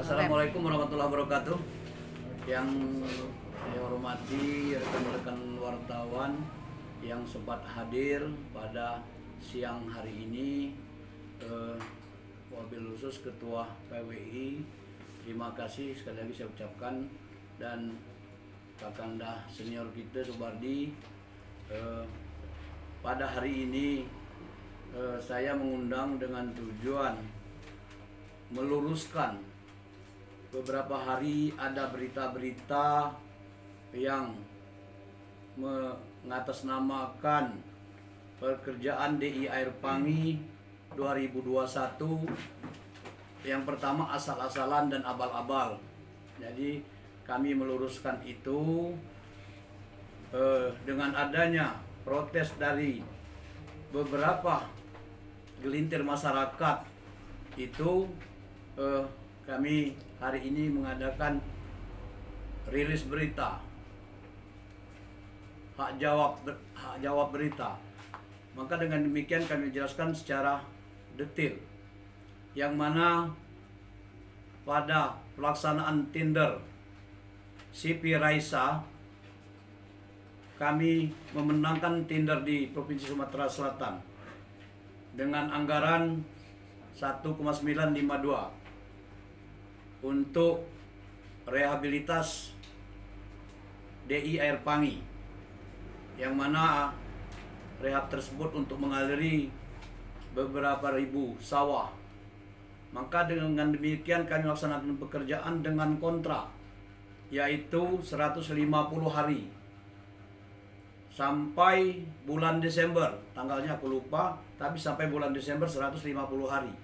Assalamualaikum warahmatullahi wabarakatuh. Yang saya hormati rekan-rekan wartawan yang sempat hadir pada siang hari ini, wabil khusus Ketua PWI, terima kasih sekali lagi saya ucapkan, dan Kakanda senior kita Subardi. Pada hari ini saya mengundang dengan tujuan meluruskan beberapa hari ada berita-berita yang mengatasnamakan pekerjaan DI Air Pangi 2021. Yang pertama asal-asalan dan abal-abal. Jadi kami meluruskan itu dengan adanya protes dari beberapa gelintir masyarakat itu, kami hari ini mengadakan rilis berita hak jawab berita. Maka dengan demikian kami jelaskan secara detail yang mana pada pelaksanaan tender CP Raisa kami memenangkan tender di Provinsi Sumatera Selatan dengan anggaran 1,952 untuk rehabilitas DI Air Pangi, yang mana rehab tersebut untuk mengaliri beberapa ribu sawah. Maka dengan demikian kami melaksanakan pekerjaan dengan kontrak, yaitu 150 hari sampai bulan Desember. Tanggalnya aku lupa, tapi sampai bulan Desember 150 hari.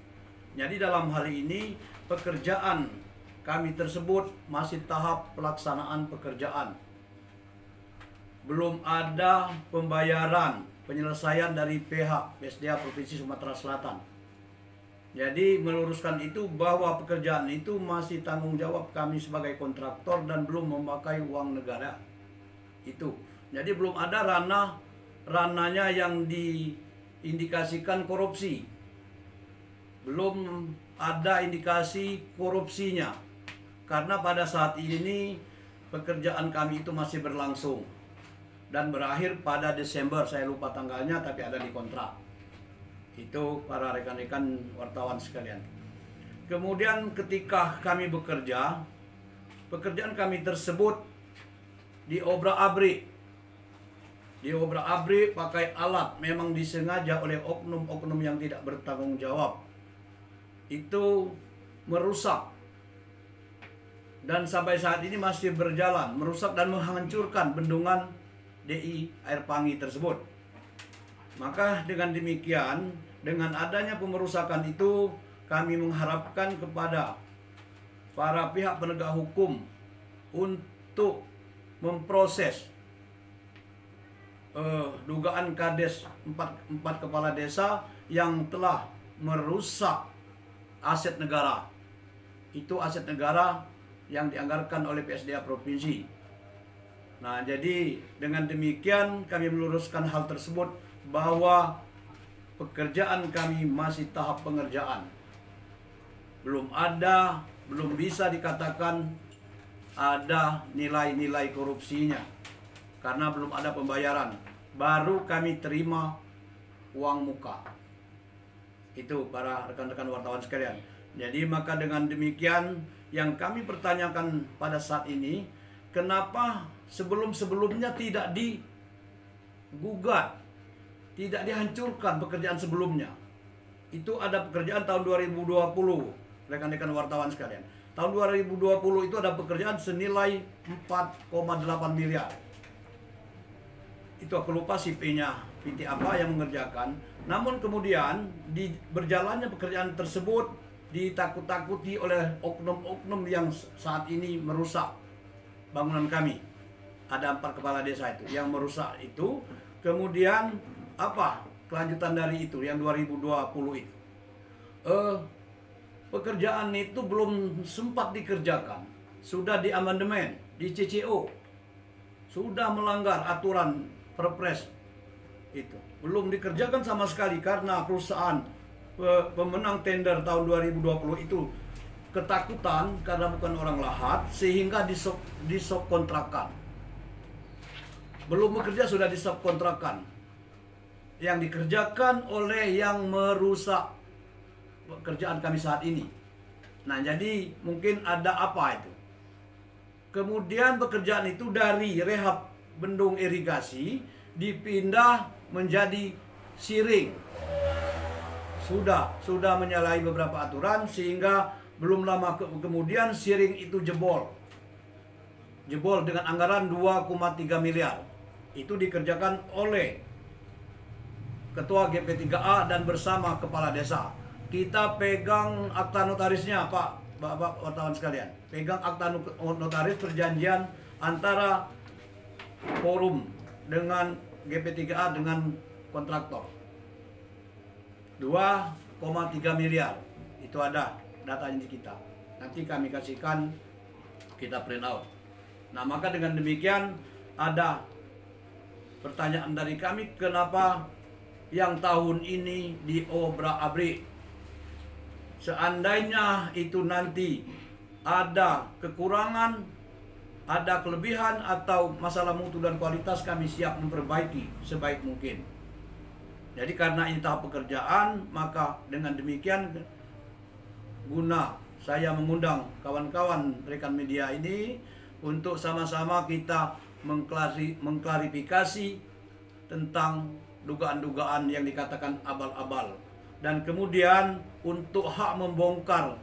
Jadi dalam hari ini pekerjaan kami tersebut masih tahap pelaksanaan pekerjaan. Belum ada pembayaran penyelesaian dari pihak PSDA Provinsi Sumatera Selatan. Jadi meluruskan itu bahwa pekerjaan itu masih tanggung jawab kami sebagai kontraktor dan belum memakai uang negara. Itu. Jadi belum ada ranahnya yang diindikasikan korupsi. Belum ada indikasi korupsinya. Karena pada saat ini pekerjaan kami itu masih berlangsung dan berakhir pada Desember, saya lupa tanggalnya tapi ada di kontrak. Itu para rekan-rekan wartawan sekalian. Kemudian ketika kami bekerja, pekerjaan kami tersebut diobrak-abrik. Diobrak-abrik pakai alat, memang disengaja oleh oknum-oknum yang tidak bertanggung jawab. Itu merusak. Dan sampai saat ini masih berjalan, merusak dan menghancurkan bendungan DI Air Pangi tersebut. Maka dengan demikian, dengan adanya pemerusakan itu, kami mengharapkan kepada para pihak penegak hukum untuk memproses dugaan kades 4 kepala desa yang telah merusak aset negara. Itu aset negara yang dianggarkan oleh PSDA Provinsi. Nah, jadi dengan demikian kami meluruskan hal tersebut bahwa pekerjaan kami masih tahap pengerjaan. Belum bisa dikatakan ada nilai-nilai korupsinya. Karena belum ada pembayaran. Baru kami terima uang muka. Itu para rekan-rekan wartawan sekalian. Jadi maka dengan demikian yang kami pertanyakan pada saat ini, kenapa sebelum-sebelumnya tidak digugat, tidak dihancurkan pekerjaan sebelumnya. Itu ada pekerjaan tahun 2020, rekan-rekan wartawan sekalian. Tahun 2020 itu ada pekerjaan senilai 4,8 miliar. Itu aku lupa PT apa yang mengerjakan. Namun kemudian di berjalannya pekerjaan tersebut ditakut-takuti oleh oknum-oknum yang saat ini merusak bangunan kami. Ada 4 kepala desa itu yang merusak itu. Kemudian apa kelanjutan dari itu yang 2020 itu? Pekerjaan itu belum sempat dikerjakan. Sudah di amandemen, di CCO. Sudah melanggar aturan Perpres itu. Belum dikerjakan sama sekali karena perusahaan pemenang tender tahun 2020 itu ketakutan karena bukan orang lahat sehingga disubkontrakkan. Belum bekerja sudah disubkontrakkan. Yang dikerjakan oleh yang merusak pekerjaan kami saat ini. Nah, jadi mungkin ada apa itu? Kemudian pekerjaan itu dari rehab bendung irigasi dipindah menjadi siring. Sudah menyalahi beberapa aturan sehingga belum lama kemudian siring itu jebol. Jebol dengan anggaran 2,3 miliar. Itu dikerjakan oleh Ketua GP3A dan bersama Kepala Desa. Kita pegang akta notarisnya, Pak, Bapak wartawan sekalian. Pegang akta notaris perjanjian antara forum dengan GP3A dengan kontraktor. 2,3 miliar. Itu ada datanya di kita. Nanti kami kasihkan, kita print out. Nah, maka dengan demikian ada pertanyaan dari kami, kenapa yang tahun ini diobrak-abrik? Seandainya itu nanti ada kekurangan, ada kelebihan atau masalah mutu dan kualitas, kami siap memperbaiki sebaik mungkin. Jadi karena ini tahap pekerjaan, maka dengan demikian guna saya mengundang kawan-kawan rekan media ini untuk sama-sama kita mengklarifikasi tentang dugaan-dugaan yang dikatakan abal-abal. Dan kemudian untuk hak membongkar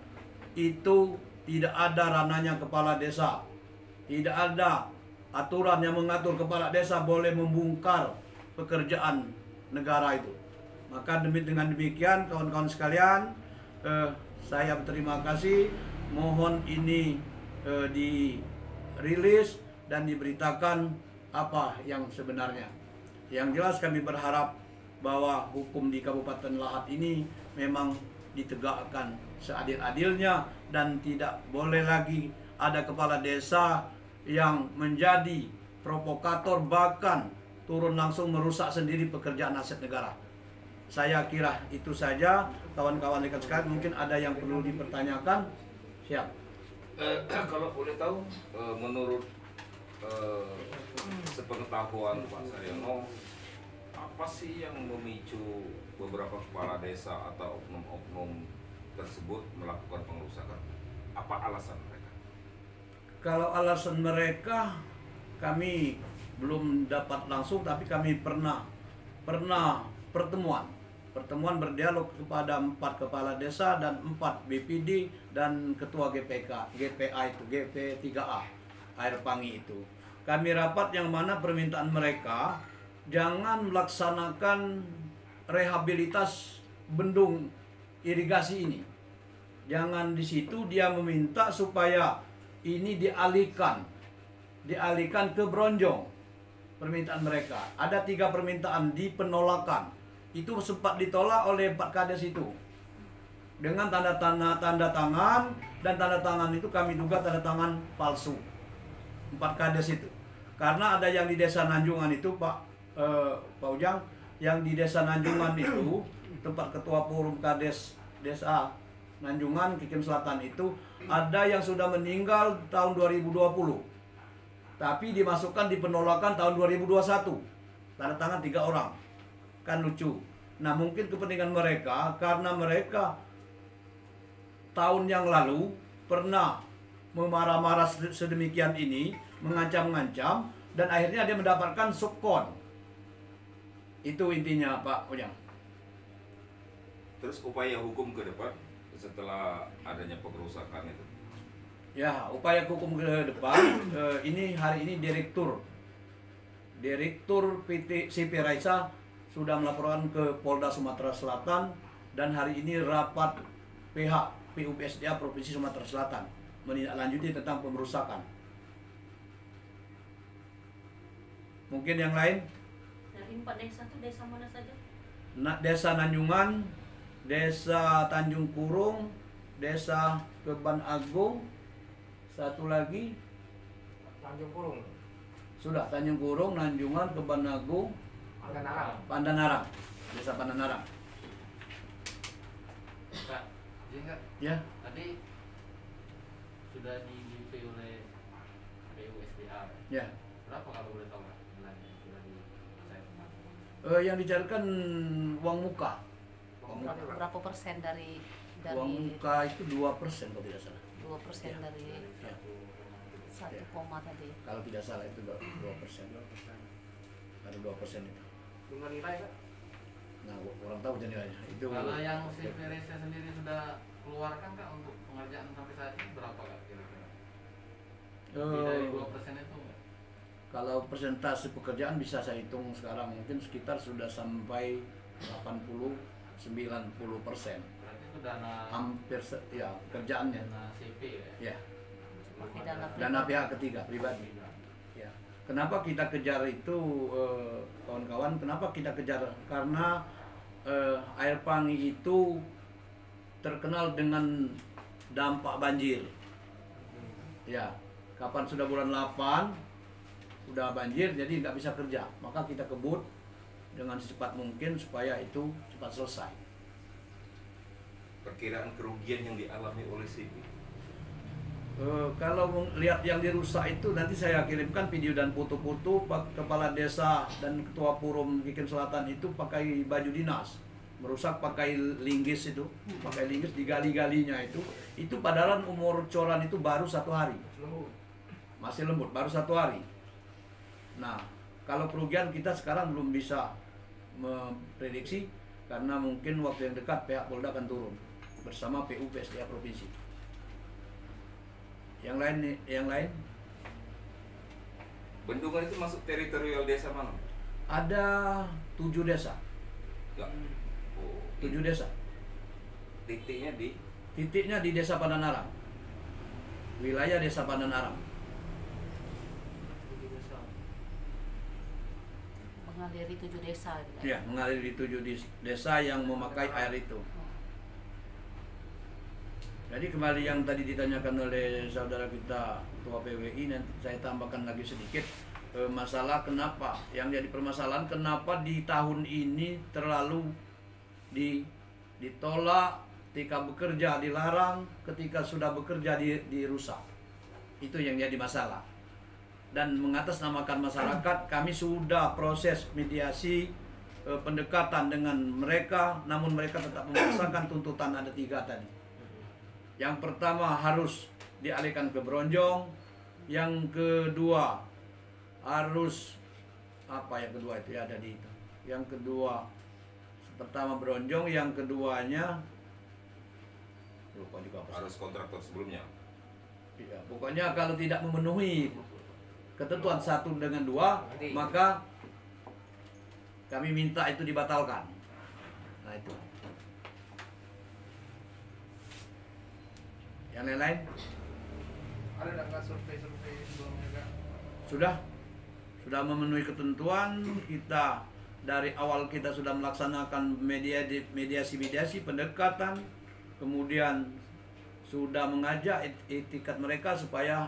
itu tidak ada ranahnya kepala desa. Tidak ada aturan yang mengatur kepala desa boleh membongkar pekerjaan negara itu. Maka dengan demikian kawan-kawan sekalian, saya berterima kasih. Mohon ini dirilis dan diberitakan apa yang sebenarnya. Yang jelas kami berharap bahwa hukum di Kabupaten Lahat ini memang ditegakkan seadil-adilnya dan tidak boleh lagi ada kepala desa yang menjadi provokator bahkan turun langsung merusak sendiri pekerjaan aset negara. Saya kira itu saja kawan-kawan rekan sekalian, mungkin ada yang perlu dipertanyakan. Siap. Kalau boleh tahu, menurut sepengetahuan Pak Saryono, apa sih yang memicu beberapa kepala desa atau oknum-oknum tersebut melakukan pengerusakan? Apa alasan mereka? Kalau alasan mereka kami belum dapat langsung, tapi kami pernah pertemuan berdialog kepada 4 kepala desa dan 4 BPD dan ketua GPA itu GP3A Air Pangi itu. Kami rapat yang mana permintaan mereka jangan melaksanakan rehabilitas bendung irigasi ini. Jangan di situ dia meminta supaya ini dialihkan ke Bronjong. Permintaan mereka ada 3 permintaan di penolakan. Itu sempat ditolak oleh 4 kades itu dengan tanda tangan, dan tanda tangan itu kami duga tanda tangan palsu 4 kades itu. Karena ada yang di Desa Nanjungan itu Pak Ujang, yang di Desa Nanjungan itu tempat ketua forum kades Desa Nanjungan Kikim Selatan itu ada yang sudah meninggal tahun 2020, tapi dimasukkan di penolakan tahun 2021, tanda tangan 3 orang. Kan lucu. Nah, mungkin kepentingan mereka karena mereka tahun yang lalu pernah memarah-marah sedemikian ini, mengancam-ngancam, dan akhirnya dia mendapatkan subkon. Itu intinya Pak Ujang. Terus upaya hukum ke depan setelah adanya pengerusakan itu? Ya, upaya hukum ke depan, ini hari ini Direktur PT CP Raisa sudah melaporkan ke Polda Sumatera Selatan, dan hari ini rapat PH PUPSDA Provinsi Sumatera Selatan menindaklanjuti tentang pemerusakan. Mungkin yang lain? Dari 4 desa itu desa mana saja? Desa Nanjungan, Desa Tanjung Kurung, Desa Keban Agung, satu lagi Tanjung Kurung. sudah Tanjung Kurung, Nanjungan, Keban Agung, Pandanarang, Desa Pandanarang. Pak, ingat Ya, tadi sudah di oleh PUSDA. Ya. Berapa kalau boleh tahu Pak? Nilainya yang sudah dicairkan? Yang dicarikan uang muka. Berapa persen dari Uang muka itu 2% kalau tidak salah. 2% Ya. dari Ya. 1 koma tadi. Kalau tidak salah itu 2%. Ada 2% itu. Dengan nilai Kak? Nah, orang tahu nilainya. Itu Kalau yang si Veresia sendiri sudah keluarkan Kak untuk pengerjaan sampai saat ini berapa Kak kira-kira? Lebih dari 2% itu enggak? Kalau persentase pekerjaan bisa saya hitung sekarang mungkin sekitar sudah sampai 80-90%. Berarti itu dana Hampir ya pekerjaannya. dana CP ya? Ya, Pakai dana dana pihak ketiga pribadi. Ya. Kenapa kita kejar itu kawan-kawan? Kenapa kita kejar? Karena Air Pangi itu terkenal dengan dampak banjir. Ya, kapan sudah bulan 8 udah banjir jadi nggak bisa kerja, maka kita kebut dengan secepat mungkin supaya itu cepat selesai. Perkiraan kerugian yang dialami oleh CP. Kalau lihat yang dirusak itu nanti saya kirimkan video dan foto-foto. Kepala desa dan ketua Purum Kikin Selatan itu pakai baju dinas, merusak pakai linggis itu, pakai linggis digali-galinya itu padahal umur coran itu baru 1 hari, masih lembut, baru 1 hari. Nah, kalau kerugian kita sekarang belum bisa memprediksi karena mungkin waktu yang dekat pihak Polda akan turun bersama PU PSDA provinsi. Yang lain Bendungan itu masuk teritorial desa mana? ada 7 desa. Enggak. Oh, 7 desa. titiknya di Titiknya di Desa Pandanarang. Wilayah Desa Pandanarang. mengaliri 7 desa gitu. Ya, mengalir di 7 desa yang memakai air itu. Jadi kembali yang tadi ditanyakan oleh saudara kita Ketua PWI, nanti saya tambahkan lagi sedikit masalah kenapa yang jadi permasalahan, kenapa di tahun ini terlalu ditolak ketika bekerja, dilarang ketika sudah bekerja dirusak. Itu yang jadi masalah. Dan mengatasnamakan masyarakat, kami sudah proses mediasi pendekatan dengan mereka, namun mereka tetap memaksakan tuntutan ada 3 tadi. Yang pertama harus dialihkan ke Bronjong, yang kedua harus apa yang kedua itu ya ada di itu. Yang kedua pertama Bronjong, yang keduanya lupa juga apa. harus kontraktor sebelumnya. Ya, pokoknya kalau tidak memenuhi ketentuan 1 dengan 2, maka kami minta itu dibatalkan. Nah itu. Yang lain-lain Ada nggak survei-survei sebelumnya Kak? sudah memenuhi ketentuan. Kita dari awal kita sudah melaksanakan mediasi pendekatan, kemudian sudah mengajak etikat mereka supaya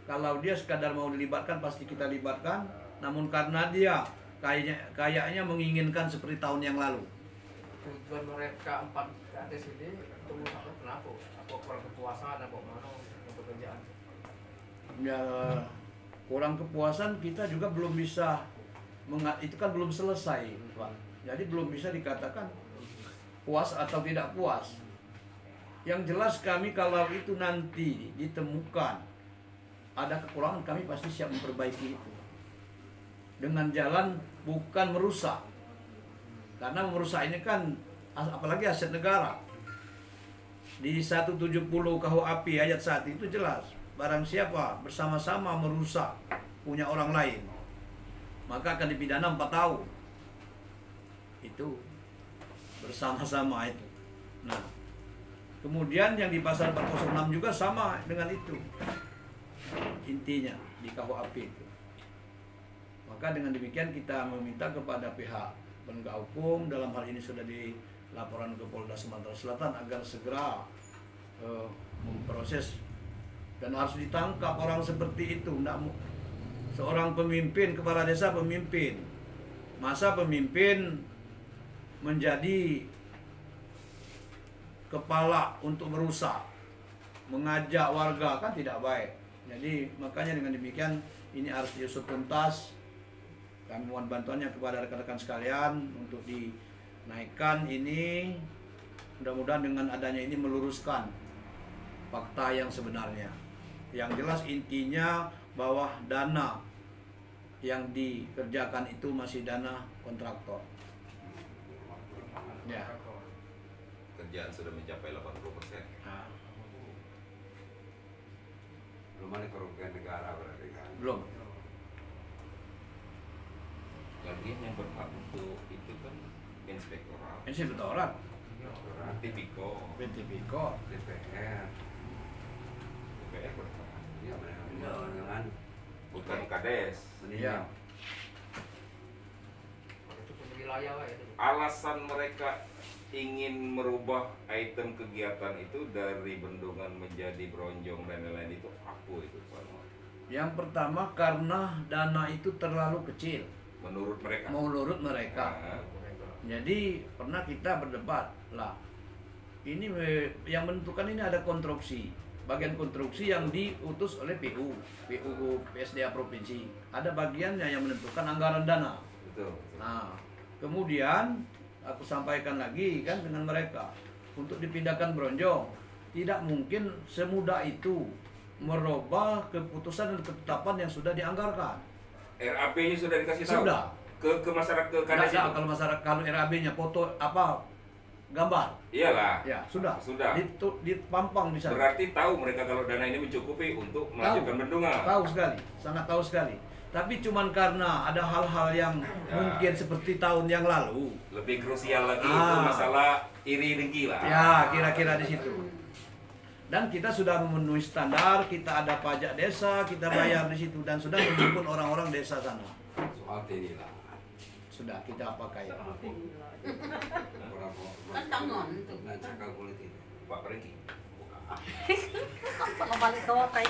kalau dia sekadar mau dilibatkan pasti kita libatkan, namun karena dia kayaknya menginginkan seperti tahun yang lalu. Tujuan mereka 4 KTS ini itu kenapa? Apa kurang kepuasan apa mana untuk pekerjaan? Ya kurang kepuasan kita juga belum bisa itu kan belum selesai, Pak. Jadi belum bisa dikatakan puas atau tidak puas. Yang jelas kami kalau itu nanti ditemukan ada kekurangan, kami pasti siap memperbaiki itu dengan jalan bukan merusak. Karena merusak ini kan apalagi aset negara. Di 170 KUHP ayat 1 itu jelas, barang siapa bersama-sama merusak punya orang lain, maka akan dipidana 4 tahun. Itu bersama-sama itu. Nah, kemudian yang di pasal 406 juga sama dengan itu. Intinya di KUHP itu. Maka dengan demikian kita meminta kepada pihak penegak hukum, dalam hal ini sudah dilaporan ke Polda Sumatera Selatan agar segera memproses dan harus ditangkap orang seperti itu. Seorang pemimpin, kepala desa pemimpin, masa pemimpin menjadi kepala untuk merusak mengajak warga kan tidak baik. Jadi makanya dengan demikian ini harus diusut tuntas. Kami mohon bantuannya kepada rekan-rekan sekalian untuk dinaikkan ini. Mudah-mudahan dengan adanya ini meluruskan fakta yang sebenarnya. Yang jelas intinya bahwa dana yang dikerjakan itu masih dana kontraktor. Ya. Kerjaan sudah mencapai 80%. Nah, Belum ada kerugian negara berarti kan? belum. Lagian yang berhak untuk itu kan inspektorat, Inspektorat, Tipiko, PTPKO, DPR. DPR berhak. Iya benar. Jangan Bukan Kades. Iya. Itu punya wilayah lah itu. Alasan mereka ingin merubah item kegiatan itu dari bendungan menjadi bronjong dan lain-lain itu apa itu Pak Anwar? Yang pertama karena dana itu terlalu kecil Menurut mereka. menurut mereka. Nah, Jadi pernah kita berdebat lah. Ini yang menentukan ini ada konstruksi. Bagian konstruksi yang diutus oleh PU PSDA provinsi. Ada bagiannya yang menentukan anggaran dana. betul. Nah, kemudian aku sampaikan lagi kan dengan mereka untuk dipindahkan Bronjong tidak mungkin semudah itu merubah keputusan dan ketetapan yang sudah dianggarkan. RAP-nya sudah dikasih tahu. Sudah. Ke masyarakat ke Tidak Kades ada itu. kalau masyarakat kalau RAB-nya foto apa gambar. Iyalah. Ya, sudah. Sudah. Dipampang di sana. Berarti tahu mereka kalau dana ini mencukupi untuk melanjutkan bendungan. Tahu sekali, sangat tahu sekali. Tapi cuman karena ada hal-hal yang Ya. mungkin seperti tahun yang lalu. Lebih krusial lagi itu masalah iri dengki lah. Ya, kira-kira di situ. Dan kita sudah memenuhi standar, kita ada pajak desa, kita bayar di situ dan sudah menjemput orang-orang desa sana. soal inilah. Sudah kita pakai. Kan tangan itu. Nah, cakap politik. Pak Reki. Kalau balik ke wakai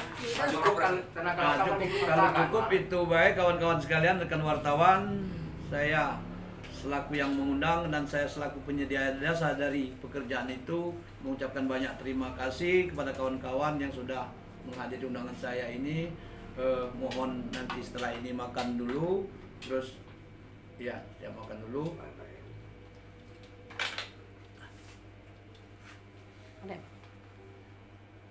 Cukup kan? Tenaga Nah, lapangan cukup, di kalau kota, cukup Pak. itu baik kawan-kawan sekalian, rekan wartawan, saya selaku yang mengundang dan saya selaku penyedia jasa dari pekerjaan itu mengucapkan banyak terima kasih kepada kawan-kawan yang sudah menghadiri undangan saya ini. Mohon nanti setelah ini makan dulu, terus ya makan dulu.